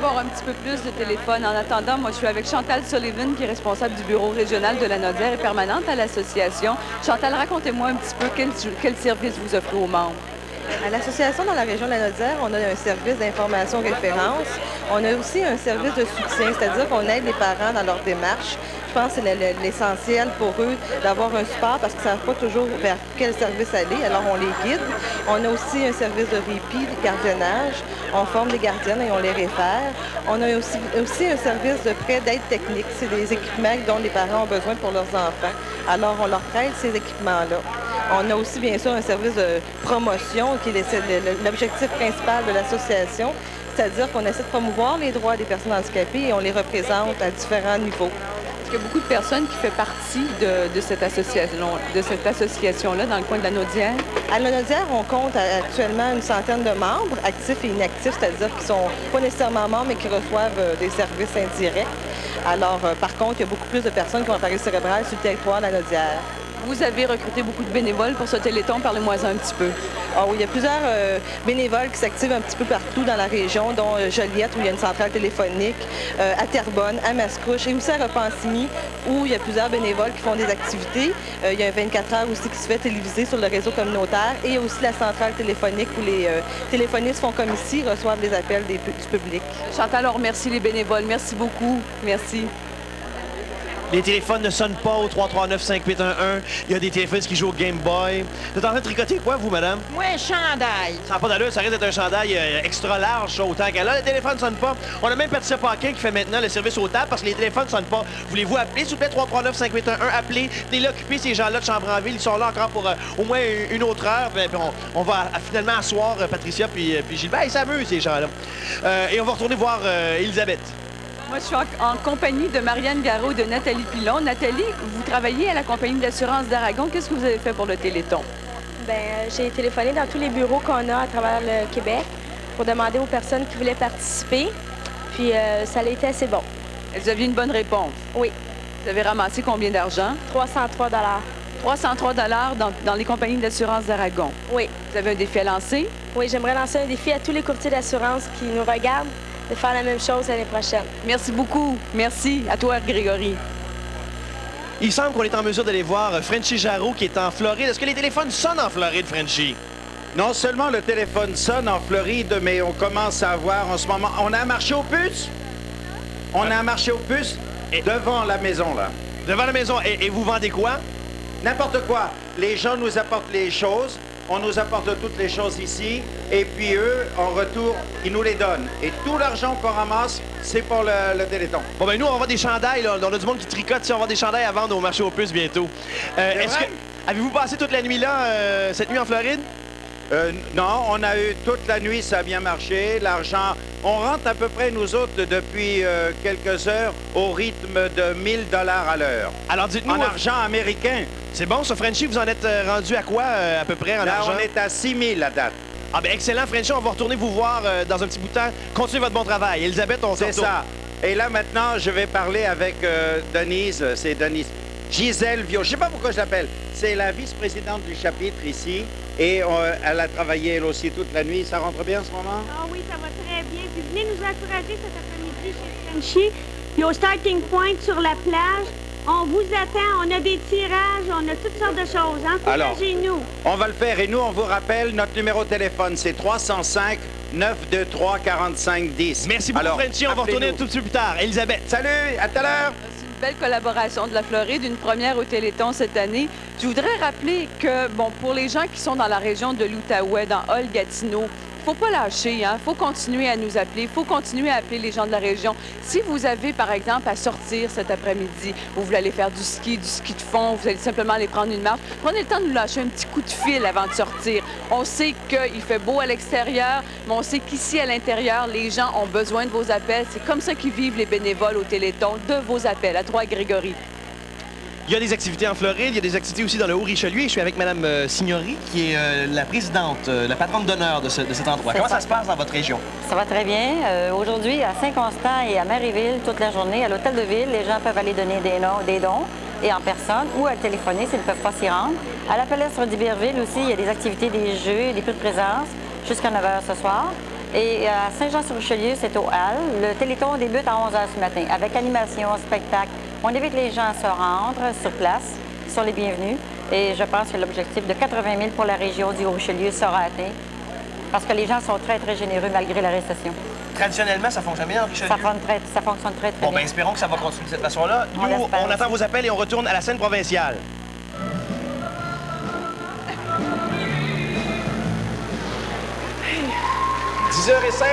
avoir un petit peu plus de téléphone. En attendant, moi, je suis avec Chantal Sullivan, qui est responsable du bureau régional de la Nodière et permanente à l'association. Chantal, racontez-moi un petit peu quel service vous offrez aux membres. À l'association dans la région de la Nodière, on a un service d'information référence. On a aussi un service de soutien, c'est-à-dire qu'on aide les parents dans leur démarche. Je pense que c'est l'essentiel pour eux d'avoir un support parce qu'ils ne savent pas toujours vers quel service aller, alors on les guide. On a aussi un service de répit, de gardiennage. On forme les gardiennes et on les réfère. On a aussi un service de prêt d'aide technique. C'est des équipements dont les parents ont besoin pour leurs enfants. Alors on leur prête ces équipements-là. On a aussi, bien sûr, un service de promotion qui est l'objectif principal de l'association, c'est-à-dire qu'on essaie de promouvoir les droits des personnes handicapées et on les représente à différents niveaux. Est-ce qu'il y a beaucoup de personnes qui font partie de cette association-là dans le coin de la Nodière? À la Nodière, on compte actuellement une centaine de membres, actifs et inactifs, c'est-à-dire qui ne sont pas nécessairement membres, mais qui reçoivent des services indirects. Alors, par contre, il y a beaucoup plus de personnes qui ont un appareil cérébral sur le territoire de la Nodière. Vous avez recruté beaucoup de bénévoles pour ce Téléthon. Parlez-moi un petit peu. Ah oui, il y a plusieurs bénévoles qui s'activent un petit peu partout dans la région, dont Joliette, où il y a une centrale téléphonique, à Terrebonne, à Mascouche, et aussi à Repentigny, où il y a plusieurs bénévoles qui font des activités. Il y a un 24 heures aussi qui se fait téléviser sur le réseau communautaire, et il y a aussi la centrale téléphonique où les téléphonistes font comme ici, reçoivent des appels du public. Chantal, on remercie les bénévoles. Merci beaucoup. Merci. Les téléphones ne sonnent pas au 339-5811. Il y a des téléphones qui jouent au Game Boy. Vous êtes en train de tricoter quoi, vous, madame? Moi, un chandail. Ça n'a pas d'allure, ça risque d'être un chandail extra large, ça, autant qu'elle a. Le téléphone ne sonne pas. On a même Patricia Paquin qui fait maintenant le service aux tables parce que les téléphones ne sonnent pas. Voulez-vous appeler, s'il vous plaît, 339-5811? Appelez. Venez occuper ces gens-là de Chambranville. Ils sont là encore pour au moins une autre heure. Puis on va finalement asseoir Patricia puis Gilbert. Ils s'amusent, ces gens-là. Et on va retourner voir Elisabeth. Moi, je suis en compagnie de Marianne Garot et de Nathalie Pilon. Nathalie, vous travaillez à la compagnie d'assurance d'Aragon. Qu'est-ce que vous avez fait pour le Téléthon? Bien, j'ai téléphoné dans tous les bureaux qu'on a à travers le Québec pour demander aux personnes qui voulaient participer. Puis ça a été assez bon. Et vous aviez une bonne réponse? Oui. Vous avez ramassé combien d'argent? 303 303 dans les compagnies d'assurance d'Aragon. Oui. Vous avez un défi à lancer? Oui, j'aimerais lancer un défi à tous les courtiers d'assurance qui nous regardent de faire la même chose l'année prochaine. Merci beaucoup. Merci. À toi, Grégory. Il semble qu'on est en mesure d'aller voir Frenchy Jarreau qui est en Floride. Est-ce que les téléphones sonnent en Floride, Frenchy? Non seulement le téléphone sonne en Floride, mais on commence à avoir en ce moment... On a un marché aux puces? On a un marché aux puces devant la maison, là. Devant la maison. Et vous vendez quoi? N'importe quoi. Les gens nous apportent les choses. On nous apporte toutes les choses ici, et puis eux, en retour, ils nous les donnent. Et tout l'argent qu'on ramasse, c'est pour le Téléthon. Bon, ben nous, on va avoir des chandails, là. On a du monde qui tricote, on va avoir des chandails à vendre au marché aux puces bientôt. Avez-vous passé toute la nuit là, cette nuit en Floride? Non, on a eu toute la nuit, ça a bien marché. L'argent, on rentre à peu près, nous autres, depuis quelques heures, au rythme de 1 000 $ à l'heure. Alors dites-nous... En argent américain. C'est bon, ça, Frenchy, vous en êtes rendu à quoi, à peu près, en là, argent? on est à 6 000 à date. Ah ben excellent, Frenchy, on va retourner vous voir dans un petit bout de temps. Continuez votre bon travail. Elisabeth, on se retourne. C'est ça. Et là, maintenant, je vais parler avec Denise, c'est Denise. Gisèle Viau, je sais pas pourquoi je l'appelle. C'est la vice-présidente du chapitre ici. Et elle a travaillé, elle aussi, toute la nuit. Ça rentre bien en ce moment? Ah oui, ça va très bien. Puis venez nous encourager cet après-midi chez Frenchy. Puis au Starting Point sur la plage, on vous attend. On a des tirages, on a toutes sortes de choses. Encouragez-nous. On va le faire. Et nous, on vous rappelle, notre numéro de téléphone, c'est 305-923-4510. Merci beaucoup, Frenchy. On va retourner un tout petit peu plus tard. Elisabeth. Salut, à tout à l'heure. Belle collaboration de la Floride, une première au Téléthon cette année. Je voudrais rappeler que, bon, pour les gens qui sont dans la région de l'Outaouais, dans Hull-Gatineau, il ne faut pas lâcher, hein? Il faut continuer à nous appeler, il faut continuer à appeler les gens de la région. Si vous avez, par exemple, à sortir cet après-midi, ou vous voulez aller faire du ski de fond, vous allez simplement aller prendre une marche, prenez le temps de nous lâcher un petit coup de fil avant de sortir. On sait qu'il fait beau à l'extérieur, mais on sait qu'ici, à l'intérieur, les gens ont besoin de vos appels. C'est comme ça qu'ils vivent les bénévoles au Téléthon, de vos appels. À toi, Grégory. Il y a des activités en Floride, il y a des activités aussi dans le Haut-Richelieu. Je suis avec Mme Signori, qui est la présidente, la patronne d'honneur de cet endroit. Comment ça se passe dans votre région? Ça va très bien. Aujourd'hui, à Saint-Constant et à Marieville, toute la journée, à l'Hôtel de Ville, les gens peuvent aller donner des dons, et en personne, ou à téléphoner s'ils ne peuvent pas s'y rendre. À la Palestre d'Iberville aussi, il y a des activités, des jeux, des prix de présence, jusqu'à 9 h ce soir. Et à Saint-Jean-sur-Richelieu, c'est au Hall. Le Téléthon débute à 11 h ce matin avec animation, spectacle. On invite les gens à se rendre sur place. Ils sont les bienvenus. Et je pense que l'objectif de 80 000 pour la région du Haut-Richelieu sera atteint parce que les gens sont très, très généreux malgré la récession. Traditionnellement, ça fonctionne bien en Richelieu? Ça fonctionne très, très Bon, bien. bien, espérons que ça va continuer de cette façon-là. Nous, on attend vos appels et on retourne à la scène provinciale. « 10h05,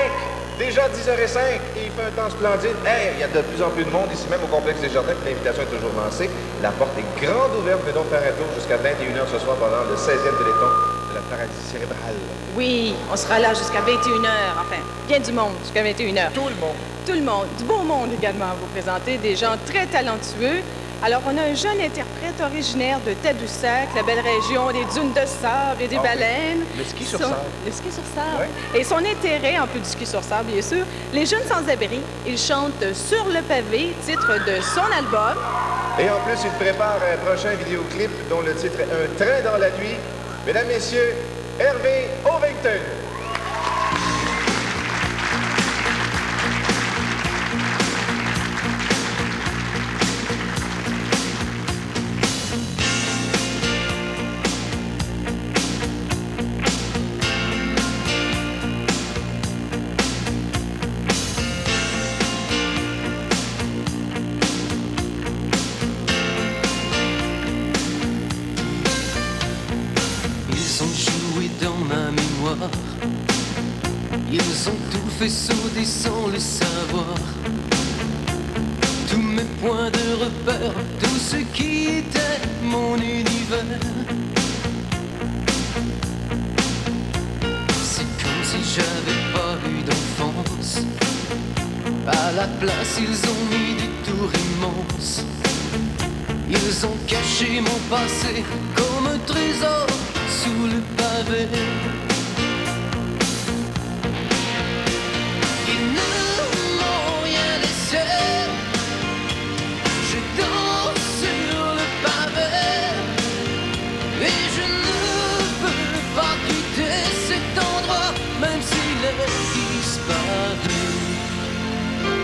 déjà 10h05, et il fait un temps splendide. Hey, il y a de plus en plus de monde ici, même au complexe des Jardins, puis l'invitation est toujours lancée. La porte est grande ouverte, venez donc faire un tour jusqu'à 21h ce soir pendant le 16e téléthon de la paralysie cérébrale. Oui, on sera là jusqu'à 21h, enfin, bien du monde jusqu'à 21h. Tout le monde. Tout le monde, du beau monde également à vous présenter, des gens très talentueux. Alors, on a un jeune interprète originaire de Tadoussac, la belle région des dunes de sable et des baleines. Le ski sur sable. Le ski sur sable. Et son intérêt, en plus du ski sur sable, bien sûr, les jeunes sans-abri, ils chantent Sur le pavé, titre de son album. Et en plus, il prépare un prochain vidéoclip dont le titre est Un train dans la nuit. Mesdames, Messieurs, Hervé Ovington. Ils ont tout fait sauter sans le savoir. Tous mes points de repère, tout ce qui était mon univers. C'est comme si j'avais pas eu d'enfance. À la place, ils ont mis des tours immenses. Ils ont caché mon passé comme un trésor sous le pavé.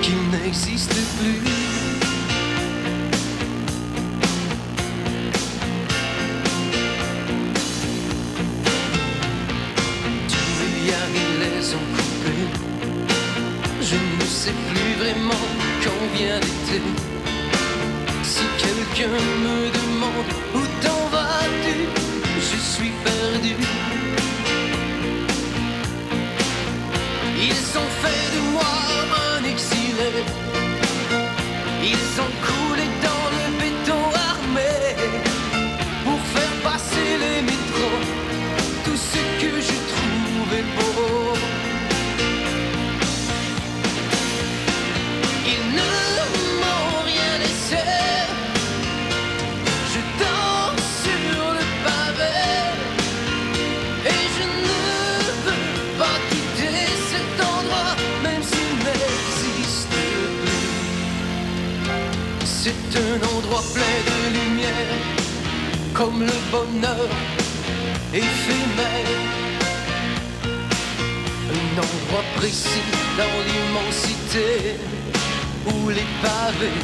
Qu'il n'existe plus. Tous les liens, ils les ont coupés. Je ne sais plus vraiment quand vient l'été. Si quelqu'un me demande où t'en vas-tu, je suis perdu. Ils ont fait de moi un exilé. Ils ont coulé dans le béton armé pour faire passer les métros, tout ce que je trouvais beau. Ils ne m'ont rien laissé. Je danse sur le pavé et je ne veux pas quitter cet endroit, même s'il n'existe plus. C'est un endroit plein de lumière, comme le bonheur éphémère. Un endroit précis dans l'immensité, où les pavés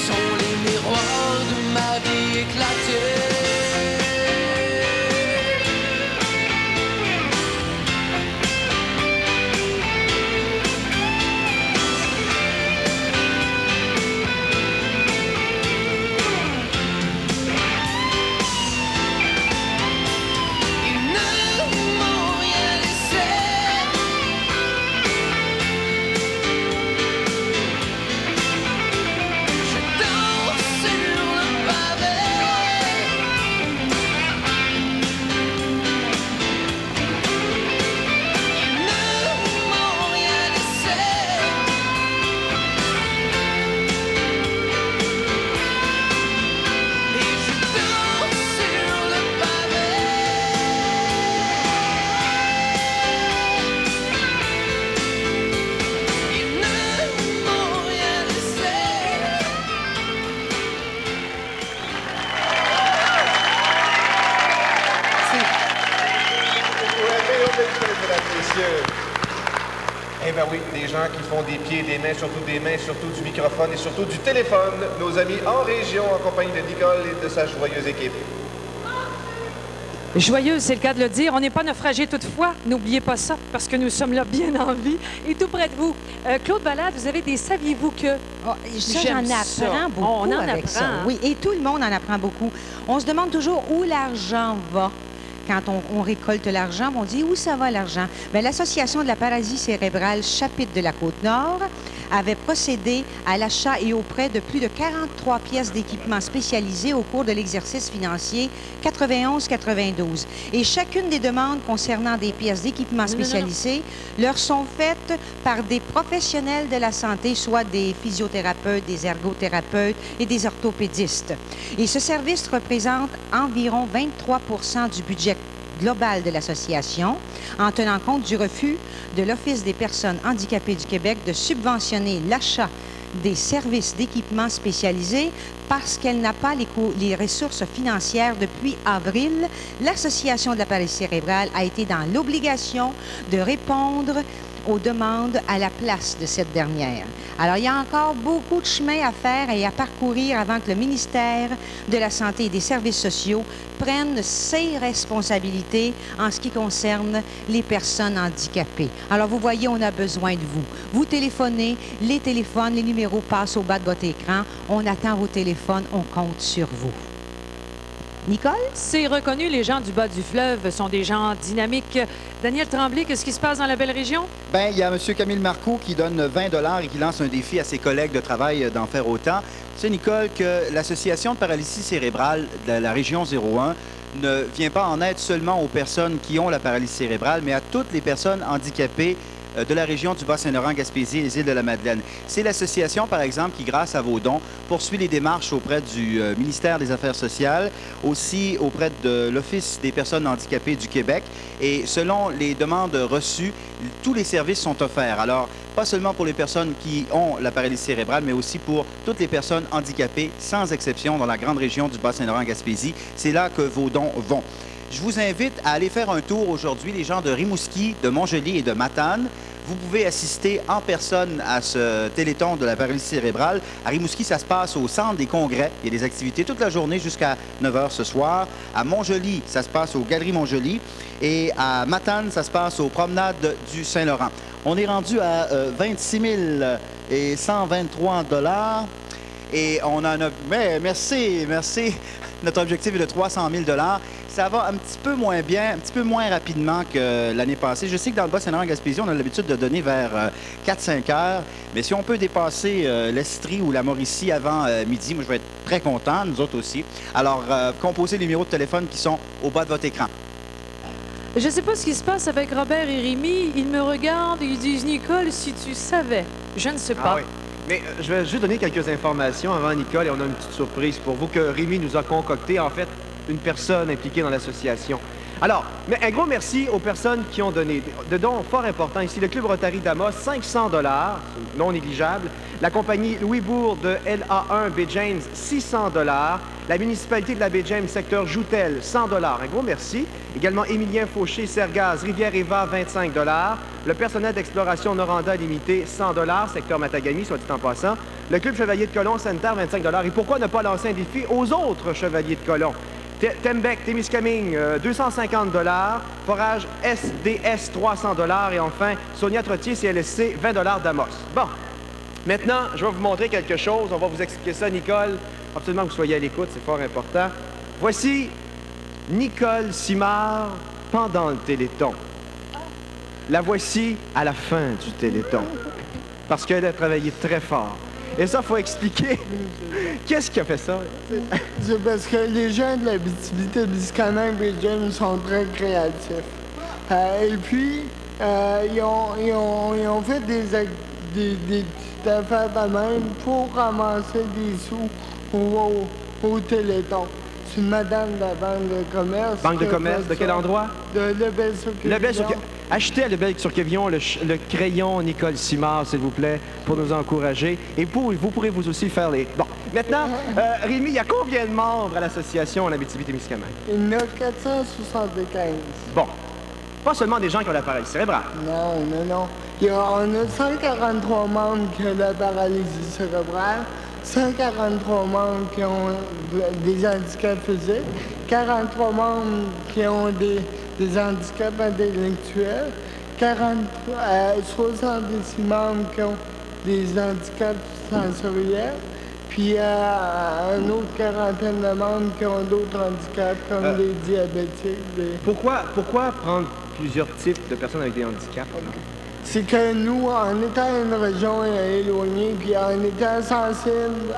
sont les miroirs de ma vie éclatée. Eh bien oui, des gens qui font des pieds, des mains, surtout du microphone et surtout du téléphone. Nos amis en région, en compagnie de Nicole et de sa joyeuse équipe. Joyeuse, c'est le cas de le dire. On n'est pas naufragé toutefois. N'oubliez pas ça, parce que nous sommes là bien en vie et tout près de vous. Claude Valade, vous avez des saviez-vous que... Oh, ça, j'en apprends beaucoup on en avec apprend, ça. hein? Oui, et tout le monde en apprend beaucoup. On se demande toujours où l'argent va. Quand on récolte l'argent, on dit où ça va l'argent? Bien, l'Association de la paralysie cérébrale, chapitre de la Côte-Nord, avait procédé à l'achat et au prêt de plus de 43 pièces d'équipements spécialisés au cours de l'exercice financier 91-92. Et chacune des demandes concernant des pièces d'équipements spécialisés leur sont faites par des professionnels de la santé, soit des physiothérapeutes, des ergothérapeutes et des orthopédistes. Et ce service représente environ 23 du budget global de l'association, en tenant compte du refus de l'Office des personnes handicapées du Québec de subventionner l'achat des services d'équipements spécialisés parce qu'elle n'a pas les ressources financières depuis avril. L'Association de la paralysie cérébrale a été dans l'obligation de répondre aux demandes à la place de cette dernière. Alors, il y a encore beaucoup de chemin à faire et à parcourir avant que le ministère de la Santé et des Services sociaux prenne ses responsabilités en ce qui concerne les personnes handicapées. Alors, vous voyez, on a besoin de vous. Vous téléphonez, les téléphones, les numéros passent au bas de votre écran. On attend vos téléphones, on compte sur vous. Nicole? C'est reconnu, les gens du bas du fleuve sont des gens dynamiques. Daniel Tremblay, qu'est-ce qui se passe dans la belle région? Bien, il y a M. Camille Marcoux qui donne 20 $ et qui lance un défi à ses collègues de travail d'en faire autant. C'est Nicole que l'Association de paralysie cérébrale de la région 01 ne vient pas en aide seulement aux personnes qui ont la paralysie cérébrale, mais à toutes les personnes handicapées de la région du Bas-Saint-Laurent, Gaspésie et les îles de la Madeleine. C'est l'association, par exemple, qui, grâce à vos dons, poursuit les démarches auprès du ministère des Affaires sociales, aussi auprès de l'Office des personnes handicapées du Québec. Et selon les demandes reçues, tous les services sont offerts. Alors, pas seulement pour les personnes qui ont la paralysie cérébrale, mais aussi pour toutes les personnes handicapées, sans exception, dans la grande région du Bas-Saint-Laurent, Gaspésie. C'est là que vos dons vont. Je vous invite à aller faire un tour aujourd'hui, les gens de Rimouski, de Montjoly et de Matane. Vous pouvez assister en personne à ce téléthon de la paralysie cérébrale. À Rimouski, ça se passe au centre des congrès. Il y a des activités toute la journée jusqu'à 9 h ce soir. À Montjoly, ça se passe aux Galeries Montjoly. Et à Matane, ça se passe aux promenades du Saint-Laurent. On est rendu à 26 123 $. Et on en a... Mais merci. Notre objectif est de 300 000 $. Ça va un petit peu moins bien, un petit peu moins rapidement que l'année passée. Je sais que dans le Bas-Saint-Laurent-Gaspésie, on a l'habitude de donner vers 4-5 heures. Mais si on peut dépasser l'Estrie ou la Mauricie avant midi, moi, je vais être très content, nous autres aussi. Alors, composez les numéros de téléphone qui sont au bas de votre écran. Je ne sais pas ce qui se passe avec Robert et Rémi. Ils me regardent et ils disent « Nicole, si tu savais. » Je ne sais pas. Ah oui. Mais je vais juste donner quelques informations avant Nicole et on a une petite surprise pour vous que Rémi nous a concocté, en fait, une personne impliquée dans l'association. Alors, un gros merci aux personnes qui ont donné. De dons fort importants ici. Le Club Rotary d'Amos, 500 $, non négligeable. La compagnie Louis Bourg de LA1 Baie James, 600 $. La municipalité de la Baie James, secteur Joutel, 100 $. Un gros merci. Également Émilien Fauché, Sergaz, Rivière-Eva, 25 $. Le personnel d'exploration Noranda Limité, 100 $, secteur Matagami, soit dit en passant. Le Club Chevalier de Colomb, Sanitaire, 25 $. Et pourquoi ne pas lancer un défi aux autres Chevaliers de Colomb? Tembec, Témiscamingue, 250 $. Forage SDS, 300 $. Et enfin, Sonia Trottier, CLSC, 20 $ d'Amos. Bon, maintenant, je vais vous montrer quelque chose. On va vous expliquer ça, Nicole. Absolument que vous soyez à l'écoute, c'est fort important. Voici Nicole Simard pendant le Téléthon. La voici à la fin du Téléthon. Parce qu'elle a travaillé très fort. Et ça, il faut expliquer. Qu'est-ce qui a fait ça? C'est parce que les gens de la Témiscamingue et jeunes sont très créatifs. Et puis, ils ont fait des petites affaires de même pour ramasser des sous au Téléthon. C'est une madame de la Banque de commerce. Banque de commerce, de quel endroit? De Lebel-sur-Quévillon. Achetez à Lebel-sur-Quévillon le crayon Nicole Simard, s'il vous plaît, pour nous encourager. Et vous pourrez vous aussi faire les... Bon, maintenant, Rémi, il y a combien de membres à l'association en Abitibi-Témiscamingue? Il y en a 475. Bon. pas seulement des gens qui ont la paralysie cérébrale. Non, non, non. On a 143 membres qui ont la paralysie cérébrale, 143 membres qui ont des handicaps physiques, 43 membres qui ont des handicaps intellectuels, 66 membres qui ont des handicaps sensoriels, puis une autre quarantaine de membres qui ont d'autres handicaps, comme les diabétiques. Pourquoi prendre plusieurs types de personnes avec des handicaps? C'est que nous, en étant une région éloignée, puis en étant sensible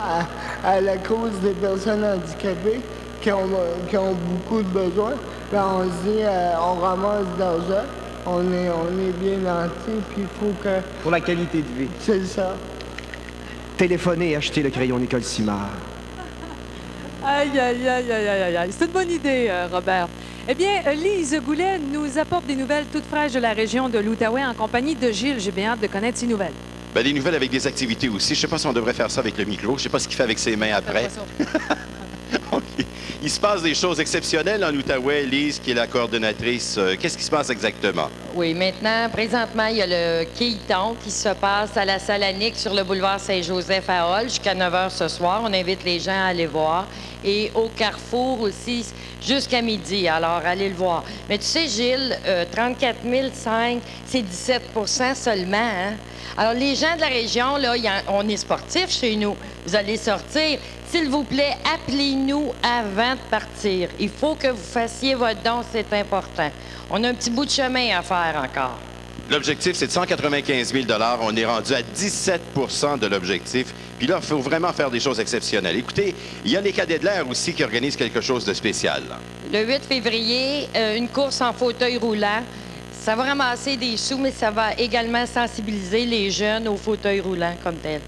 à la cause des personnes handicapées qui ont beaucoup de besoins, ben on se dit, on ramasse de l'argent, on est bien nanti, puis il faut que... Pour la qualité de vie. C'est ça. Téléphonez et achetez le crayon Nicole Simard. Aïe, aïe, aïe, aïe, aïe, aïe. C'est une bonne idée, Robert. Eh bien, Lise Goulet nous apporte des nouvelles toutes fraîches de la région de l'Outaouais en compagnie de Gilles. J'ai bien hâte de connaître ces nouvelles. Bien, des nouvelles avec des activités aussi. Je ne sais pas si on devrait faire ça avec le micro. Je ne sais pas ce qu'il fait avec ses mains après. OK. Il se passe des choses exceptionnelles en Outaouais. Lise, qui est la coordonnatrice, qu'est-ce qui se passe exactement? Oui, maintenant, présentement, il y a le quilliton qui se passe à la salle Annick sur le boulevard Saint-Joseph à Hall jusqu'à 9 h ce soir. On invite les gens à aller voir. Et au Carrefour aussi, jusqu'à midi. Alors, allez le voir. Mais tu sais, Gilles, 34 500, c'est 17 seulement, hein? Alors, les gens de la région, là, on est sportifs chez nous. Vous allez sortir. S'il vous plaît, appelez-nous avant de partir. Il faut que vous fassiez votre don, c'est important. On a un petit bout de chemin à faire encore. L'objectif, c'est de 195 000 $. On est rendu à 17 de l'objectif. Puis là, il faut vraiment faire des choses exceptionnelles. Écoutez, il y a les cadets de l'air aussi qui organisent quelque chose de spécial. Le 8 février, une course en fauteuil roulant. Ça va ramasser des sous, mais ça va également sensibiliser les jeunes aux fauteuils roulants comme tel.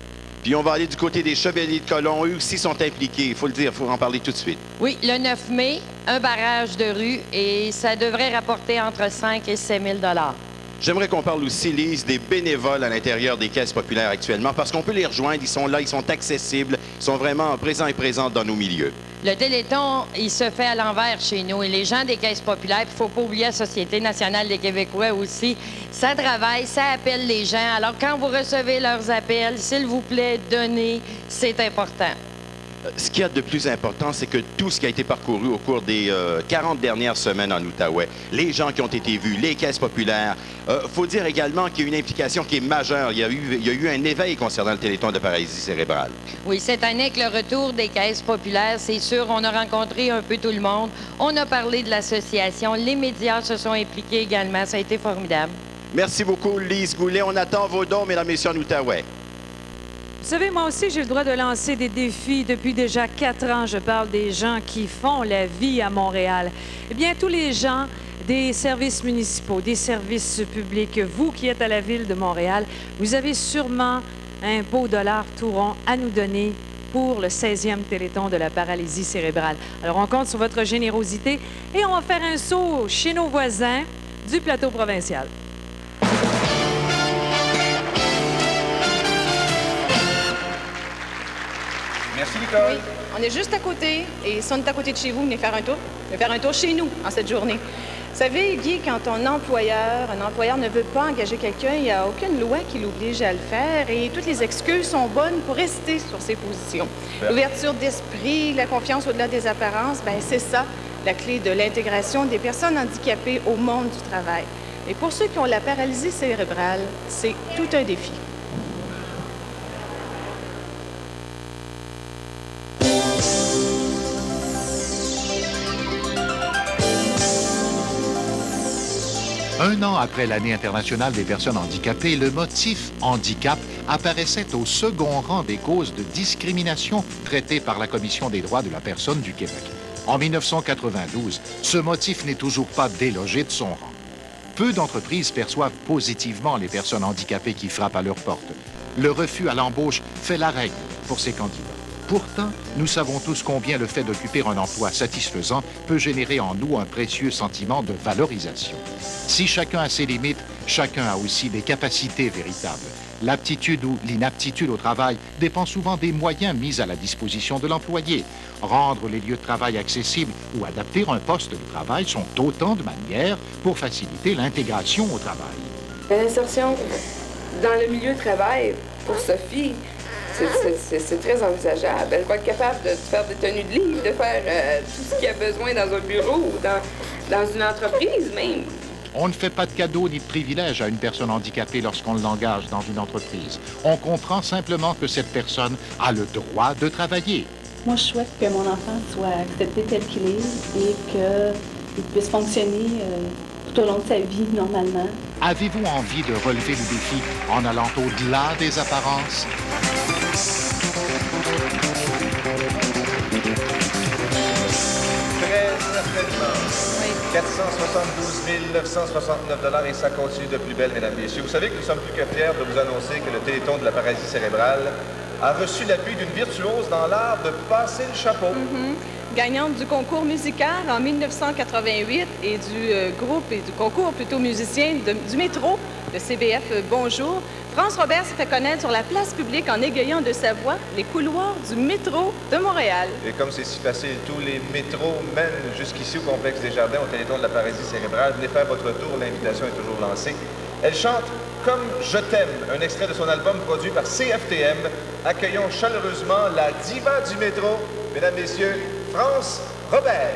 Puis on va aller du côté des Chevaliers de Colomb. Eux aussi sont impliqués. Il faut le dire, il faut en parler tout de suite. Oui, le 9 mai, un barrage de rue et ça devrait rapporter entre 5 et 7 000 $. J'aimerais qu'on parle aussi, Lise, des bénévoles à l'intérieur des caisses populaires actuellement, parce qu'on peut les rejoindre. Ils sont là, ils sont accessibles, ils sont vraiment présents et présentes dans nos milieux. Le Téléthon, il se fait à l'envers chez nous. Et les gens des caisses populaires, il ne faut pas oublier la Société nationale des Québécois aussi, ça travaille, ça appelle les gens. Alors, quand vous recevez leurs appels, s'il vous plaît, donnez, c'est important. Ce qu'il y a de plus important, c'est que tout ce qui a été parcouru au cours des 40 dernières semaines en Outaouais, les gens qui ont été vus, les caisses populaires, faut dire également qu'il y a une implication qui est majeure. Il y a eu un éveil concernant le Téléthon de paralysie cérébrale. Oui, cette année, avec le retour des caisses populaires, c'est sûr, on a rencontré un peu tout le monde. On a parlé de l'association. Les médias se sont impliqués également. Ça a été formidable. Merci beaucoup, Lise Goulet. On attend vos dons, mesdames et messieurs, en Outaouais. Vous savez, moi aussi, j'ai le droit de lancer des défis. Depuis déjà 4 ans, je parle des gens qui font la vie à Montréal. Eh bien, tous les gens des services municipaux, des services publics, vous qui êtes à la Ville de Montréal, vous avez sûrement un beau dollar tout rond à nous donner pour le 16e Téléthon de la paralysie cérébrale. Alors, on compte sur votre générosité et on va faire un saut chez nos voisins du plateau provincial. Merci, Nicole. Oui, on est juste à côté. Et si on est à côté de chez vous, venez faire un tour. Venez faire un tour chez nous en cette journée. Vous savez, Guy, quand un employeur ne veut pas engager quelqu'un, il n'y a aucune loi qui l'oblige à le faire et toutes les excuses sont bonnes pour rester sur ses positions. L'ouverture d'esprit, la confiance au-delà des apparences, bien c'est ça, la clé de l'intégration des personnes handicapées au monde du travail. Et pour ceux qui ont la paralysie cérébrale, c'est tout un défi. Un an après l'année internationale des personnes handicapées, le motif handicap apparaissait au second rang des causes de discrimination traitées par la Commission des droits de la personne du Québec. En 1992, ce motif n'est toujours pas délogé de son rang. Peu d'entreprises perçoivent positivement les personnes handicapées qui frappent à leur porte. Le refus à l'embauche fait la règle pour ces candidats. Pourtant, nous savons tous combien le fait d'occuper un emploi satisfaisant peut générer en nous un précieux sentiment de valorisation. Si chacun a ses limites, chacun a aussi des capacités véritables. L'aptitude ou l'inaptitude au travail dépend souvent des moyens mis à la disposition de l'employé. Rendre les lieux de travail accessibles ou adapter un poste de travail sont autant de manières pour faciliter l'intégration au travail. L'insertion dans le milieu de travail, pour Sophie, c'est très envisageable. Elle va être capable de faire des tenues de livre, de faire tout ce qu'il y a besoin dans un bureau ou dans une entreprise même. On ne fait pas de cadeaux ni de privilèges à une personne handicapée lorsqu'on l'engage dans une entreprise. On comprend simplement que cette personne a le droit de travailler. Moi, je souhaite que mon enfant soit accepté tel qu'il est et qu'il puisse fonctionner tout au long de sa vie normalement. Avez-vous envie de relever le défi en allant au-delà des apparences? Très certainement. 472 969 et ça continue de plus belle, mesdames et messieurs. Vous savez que nous sommes plus que fiers de vous annoncer que le Téléthon de la paralysie cérébrale a reçu l'appui d'une virtuose dans l'art de passer le chapeau. Gagnante du concours musical en 1988 et du groupe et du concours plutôt musicien du métro de CBF Bonjour, France Robert s'est fait connaître sur la place publique en égayant de sa voix les couloirs du métro de Montréal. Et comme c'est si facile, tous les métros mènent jusqu'ici au complexe des Jardins, au Téléthon de la paralysie cérébrale. Venez faire votre tour, l'invitation est toujours lancée. Elle chante « Comme je t'aime », un extrait de son album produit par CFTM. Accueillons chaleureusement la diva du métro, mesdames, messieurs, France Robert.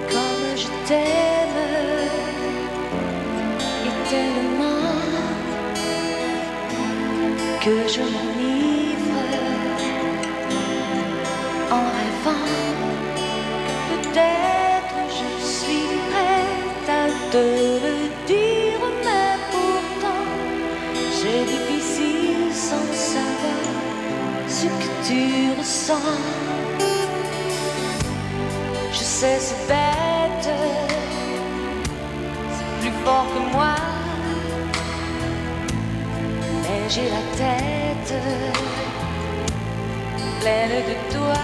Comme je t'aime et tellement que je m'enivre en rêvant que peut-être je suis prête à te le dire, mais pourtant c'est difficile sans savoir ce que tu ressens. Je sais c'est bête, c'est plus fort que moi, mais j'ai la tête pleine de toi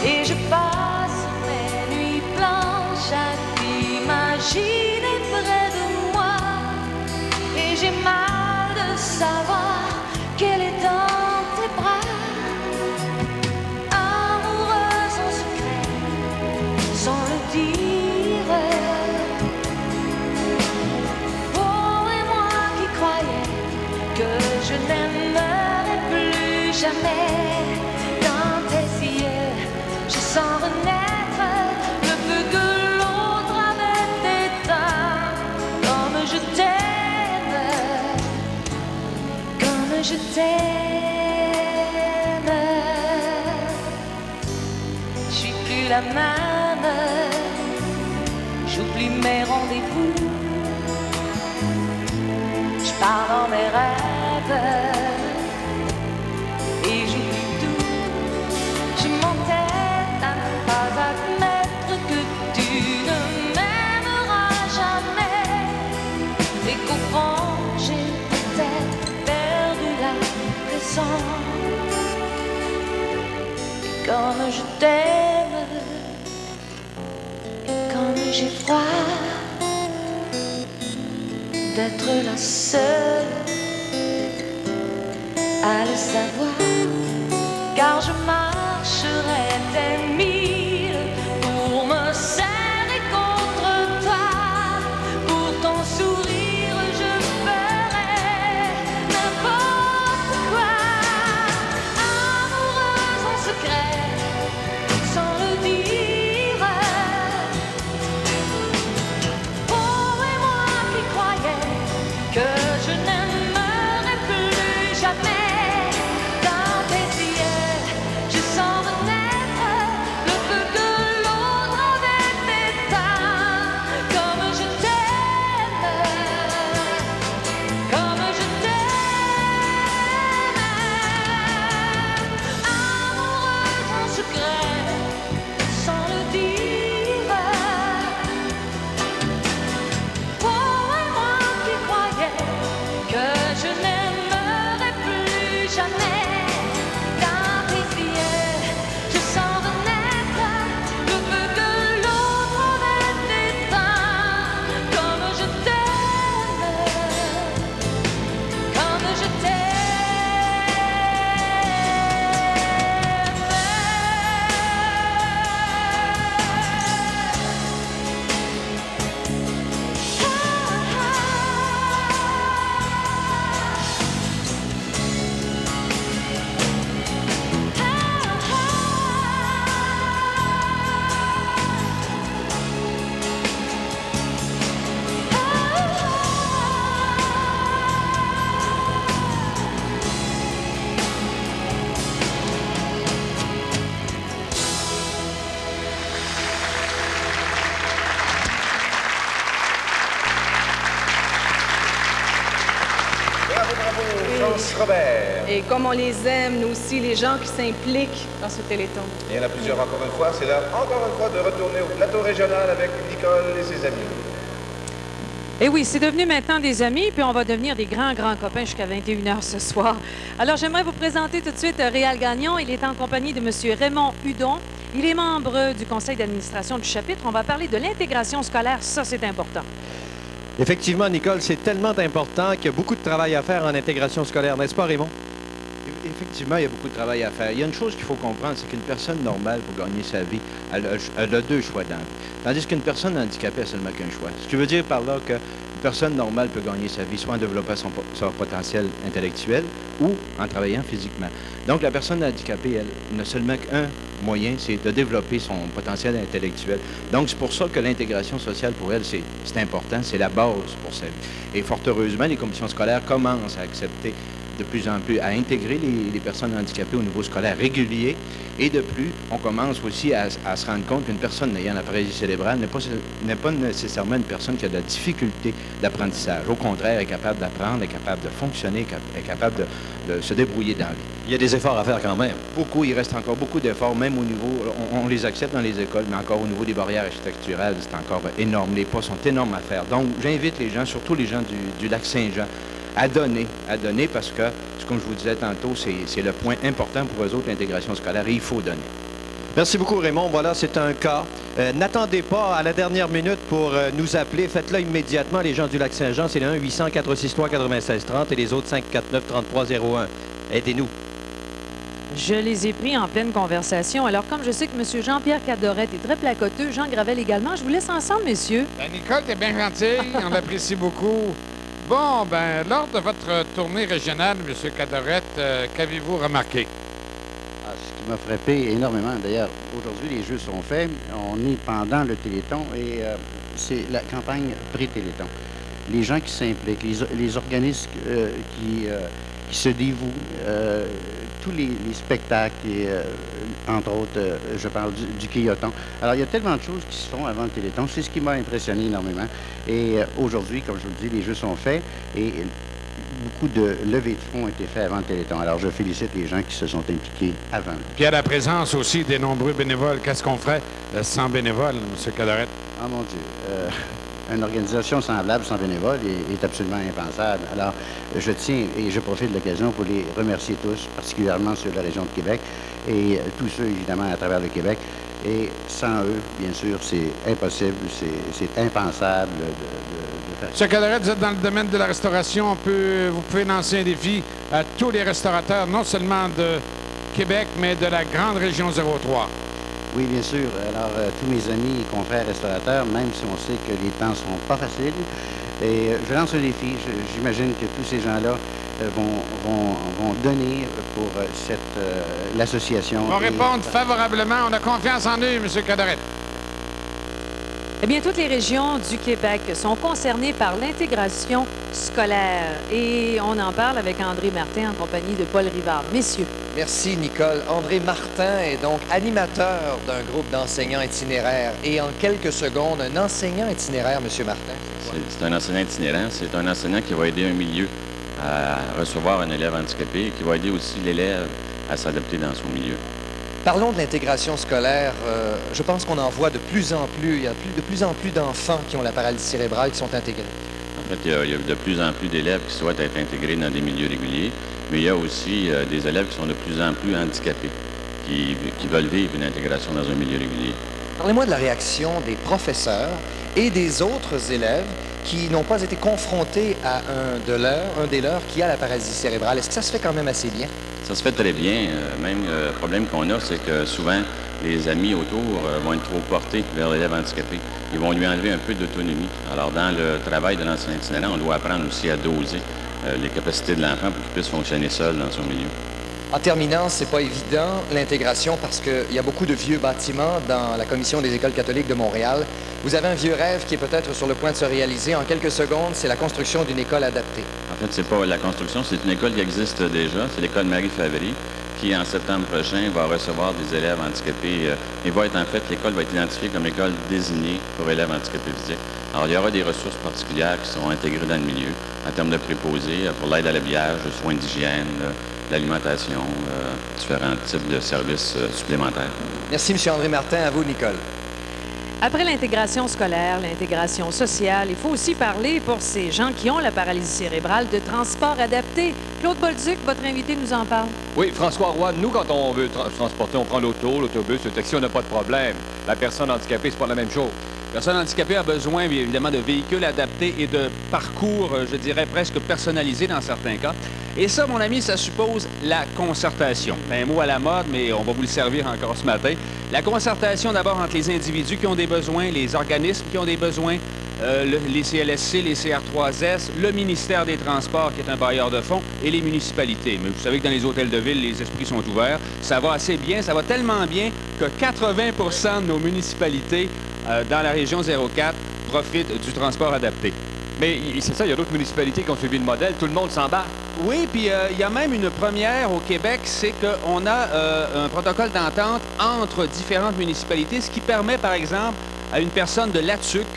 et je passe mes nuits blanches à t'imaginer près de moi et j'ai mal de savoir qu'elle est dans tes bras. Amoureuse en secret, sans le dire, oh et moi qui croyais que je n'aimerais plus jamais. Dans tes yeux, je sens renaître le feu que l'autre avait éteint. Comme je t'aime, comme je t'aime. Je suis plus la même, j'oublie mes rendez-vous, je pars dans mes rêves et j'oublie tout. Je m'entête à ne pas admettre que tu ne m'aimeras jamais et qu'au fond j'ai peut-être perdu la raison. Et comme je t'aime, et comme j'ai froid d'être la seule à le savoir, car je marcherai des milles pour me serrer contre toi. Pour ton sourire, je ferai n'importe quoi. Amoureuse en secret, sans le dire, oh et moi qui croyais que je n'aimerais plus jamais. Dans tes yeux, je France Robert. Et comme on les aime, nous aussi, les gens qui s'impliquent dans ce Téléthon. Il y en a plusieurs encore une fois. C'est l'heure encore une fois de retourner au plateau régional avec Nicole et ses amis. Et oui, c'est devenu maintenant des amis, puis on va devenir des grands copains jusqu'à 21h ce soir. Alors, j'aimerais vous présenter tout de suite Réal Gagnon. Il est en compagnie de M. Raymond Hudon. Il est membre du conseil d'administration du chapitre. On va parler de l'intégration scolaire. Ça, c'est important. Effectivement, Nicole, c'est tellement important qu'il y a beaucoup de travail à faire en intégration scolaire, n'est-ce pas, Raymond? Effectivement, il y a beaucoup de travail à faire. Il y a une chose qu'il faut comprendre, c'est qu'une personne normale, pour gagner sa vie, elle a deux choix dans la vie. Tandis qu'une personne handicapée a seulement qu'un choix. Ce qui veut dire par là qu'une personne normale peut gagner sa vie soit en développant son potentiel intellectuel ou en travaillant physiquement. Donc, la personne handicapée, elle n'a seulement qu'un moyen, c'est de développer son potentiel intellectuel. Donc, c'est pour ça que l'intégration sociale, pour elle, c'est important, c'est la base pour sa vie. Et fort heureusement, les commissions scolaires commencent à accepter de plus en plus à intégrer les personnes handicapées au niveau scolaire régulier. Et de plus, on commence aussi à se rendre compte qu'une personne ayant la paralysie cérébrale n'est pas nécessairement une personne qui a de la difficulté d'apprentissage. Au contraire, elle est capable d'apprendre, est capable de fonctionner, est capable de se débrouiller dans la vie. Il y a des efforts à faire quand même. Beaucoup, il reste encore beaucoup d'efforts, même au niveau, on les accepte dans les écoles, mais encore au niveau des barrières architecturales, c'est encore énorme. Les pas sont énormes à faire. Donc, j'invite les gens, surtout les gens du lac Saint-Jean, à donner parce que, comme je vous disais tantôt, c'est le point important pour eux autres, l'intégration scolaire, et il faut donner. Merci beaucoup, Raymond. Voilà, c'est un cas. N'attendez pas à la dernière minute pour nous appeler. Faites-le immédiatement, les gens du Lac-Saint-Jean. C'est le 1-800-463-9630 et les autres 549-3301. Aidez-nous. Je les ai pris en pleine conversation. Alors, comme je sais que M. Jean-Pierre Cadorette est très placoteux, Jean Gravel également, je vous laisse ensemble, messieurs. Ben, Nicole, t'es bien gentille. On l'apprécie beaucoup. Bon, ben, lors de votre tournée régionale, M. Cadorette, qu'avez-vous remarqué? Ce qui m'a frappé énormément, d'ailleurs, aujourd'hui, les jeux sont faits. On est pendant le Téléthon et c'est la campagne pré-Téléthon. Les gens qui s'impliquent, les organismes qui se dévouent, tous les spectacles, et, entre autres, je parle du quilloton. Alors, il y a tellement de choses qui se font avant le Téléthon. C'est ce qui m'a impressionné énormément. Et aujourd'hui, comme je vous le dis, les jeux sont faits et beaucoup de levées de fonds ont été faites avant le Téléthon. Alors, je félicite les gens qui se sont impliqués avant. Puis à la présence aussi des nombreux bénévoles, qu'est-ce qu'on ferait sans bénévoles, M. Cadorette? Ah, mon Dieu! Une organisation semblable sans bénévoles est absolument impensable. Alors, je tiens et je profite de l'occasion pour les remercier tous, particulièrement ceux de la région de Québec et tous ceux, évidemment, à travers le Québec. Et sans eux, bien sûr, c'est impossible, c'est impensable de faire. M. Cadorette, vous êtes dans le domaine de la restauration. Vous pouvez lancer un défi à tous les restaurateurs, non seulement de Québec, mais de la grande région 03. Oui, bien sûr. Alors, tous mes amis et confrères restaurateurs, même si on sait que les temps ne sont pas faciles, et je lance un défi. J'imagine que tous ces gens-là vont donner pour l'association. On va répondre favorablement. On a confiance en eux, M. Cadorette. Eh bien, toutes les régions du Québec sont concernées par l'intégration scolaire. Et on en parle avec André Martin en compagnie de Paul Rivard. Messieurs. Merci, Nicole. André Martin est donc animateur d'un groupe d'enseignants itinéraires. Et en quelques secondes, un enseignant itinéraire, M. Martin. C'est un enseignant itinérant. C'est un enseignant qui va aider un milieu à recevoir un élève handicapé et qui va aider aussi l'élève à s'adapter dans son milieu. Parlons de l'intégration scolaire. Je pense qu'on en voit de plus en plus. Il y a de plus en plus d'enfants qui ont la paralysie cérébrale qui sont intégrés. En fait, il y a de plus en plus d'élèves qui souhaitent être intégrés dans des milieux réguliers, mais il y a aussi des élèves qui sont de plus en plus handicapés, qui veulent vivre une intégration dans un milieu régulier. Parlez-moi de la réaction des professeurs et des autres élèves qui n'ont pas été confrontés à un des leurs qui a la paralysie cérébrale. Est-ce que ça se fait quand même assez bien? Ça se fait très bien. Même le problème qu'on a, c'est que souvent, les amis autour vont être trop portés vers l'élève handicapé. Ils vont lui enlever un peu d'autonomie. Alors, dans le travail de l'enseignant itinérant, on doit apprendre aussi à doser les capacités de l'enfant pour qu'il puisse fonctionner seul dans son milieu. En terminant, c'est pas évident, l'intégration, parce qu'il y a beaucoup de vieux bâtiments dans la Commission des écoles catholiques de Montréal. Vous avez un vieux rêve qui est peut-être sur le point de se réaliser. En quelques secondes, c'est la construction d'une école adaptée. En fait, c'est pas la construction, c'est une école qui existe déjà. C'est l'école Marie-Favry. qui, en septembre prochain, va recevoir des élèves handicapés. L'école va être identifiée comme école désignée pour élèves handicapés physiques. Alors, il y aura des ressources particulières qui seront intégrées dans le milieu, en termes de préposés, pour l'aide à l'habillage, soins d'hygiène, l'alimentation, différents types de services supplémentaires. Merci, M. André Martin. À vous, Nicole. Après l'intégration scolaire, l'intégration sociale, il faut aussi parler pour ces gens qui ont la paralysie cérébrale de transport adapté. Claude Bolduc, votre invité, nous en parle. Oui, François Roy, nous, quand on veut transporter, on prend l'auto, l'autobus, le taxi, on n'a pas de problème. La personne handicapée, c'est pas la même chose. La personne handicapée a besoin, évidemment, de véhicules adaptés et de parcours, je dirais, presque personnalisés dans certains cas. Et ça, mon ami, ça suppose la concertation. C'est un mot à la mode, mais on va vous le servir encore ce matin. La concertation, d'abord, entre les individus qui ont des besoins, les organismes qui ont des besoins, les CLSC, les CR3S, le ministère des Transports, qui est un bailleur de fonds, et les municipalités. Mais vous savez que dans les hôtels de ville, les esprits sont ouverts. Ça va assez bien, ça va tellement bien que 80 de nos municipalités dans la région 04 profitent du transport adapté. Mais c'est ça, il y a d'autres municipalités qui ont suivi le modèle. Tout le monde s'en bat. Oui, puis il y a même une première au Québec, c'est qu'on a un protocole d'entente entre différentes municipalités, ce qui permet, par exemple, à une personne de Latuc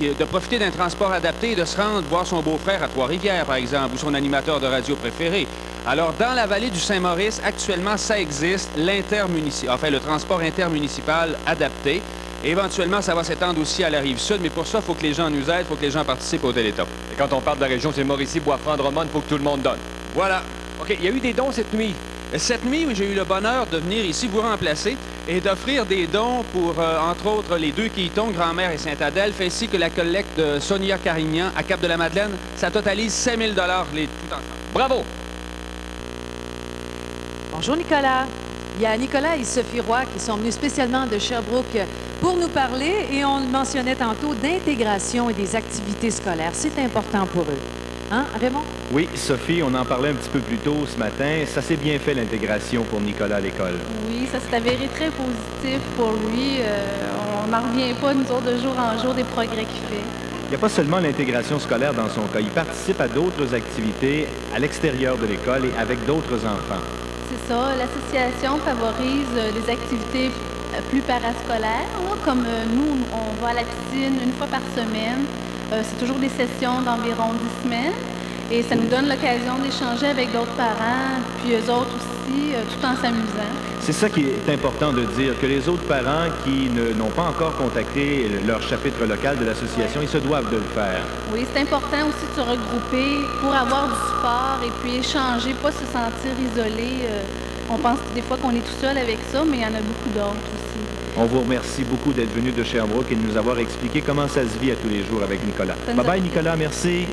de profiter d'un transport adapté et de se rendre voir son beau-frère à Trois-Rivières, par exemple, ou son animateur de radio préféré. Alors, dans la vallée du Saint-Maurice, actuellement, ça existe, le transport intermunicipal adapté. Et éventuellement, ça va s'étendre aussi à la Rive-Sud, mais pour ça, il faut que les gens nous aident, il faut que les gens participent au Téléthon. Et quand on parle de la région, c'est Mauricie, Bois-Franc-Drummond, il faut que tout le monde donne. Voilà. OK, il y a eu des dons cette nuit. Cette nuit, j'ai eu le bonheur de venir ici vous remplacer et d'offrir des dons pour, entre autres, les deux Quilletons, Grand-Mère et Saint-Adelphe, ainsi que la collecte de Sonia Carignan à Cap-de-la-Madeleine. Ça totalise 5 000 $, les tout ensemble. Bravo! Bonjour, Nicolas. Il y a Nicolas et Sophie Roy qui sont venus spécialement de Sherbrooke pour nous parler, et on le mentionnait tantôt, d'intégration et des activités scolaires. C'est important pour eux. Hein, Raymond? Oui, Sophie, on en parlait un petit peu plus tôt ce matin. Ça s'est bien fait, l'intégration pour Nicolas à l'école. Oui, ça s'est avéré très positif pour lui. On n'en revient pas, nous autres, de jour en jour, des progrès qu'il fait. Il n'y a pas seulement l'intégration scolaire dans son cas. Il participe à d'autres activités à l'extérieur de l'école et avec d'autres enfants. C'est ça. L'association favorise les activités plus parascolaires, là, comme nous, on va à la piscine une fois par semaine. C'est toujours des sessions d'environ 10 semaines. Et ça nous donne l'occasion d'échanger avec d'autres parents, puis eux autres aussi, tout en s'amusant. C'est ça qui est important de dire, que les autres parents qui n'ont pas encore contacté leur chapitre local de l'association, ils se doivent de le faire. Oui, c'est important aussi de se regrouper pour avoir du support et puis échanger, pas se sentir isolé. On pense des fois qu'on est tout seul avec ça, mais il y en a beaucoup d'autres aussi. On vous remercie beaucoup d'être venu de Sherbrooke et de nous avoir expliqué comment ça se vit à tous les jours avec Nicolas. Bye-bye, Nicolas, merci.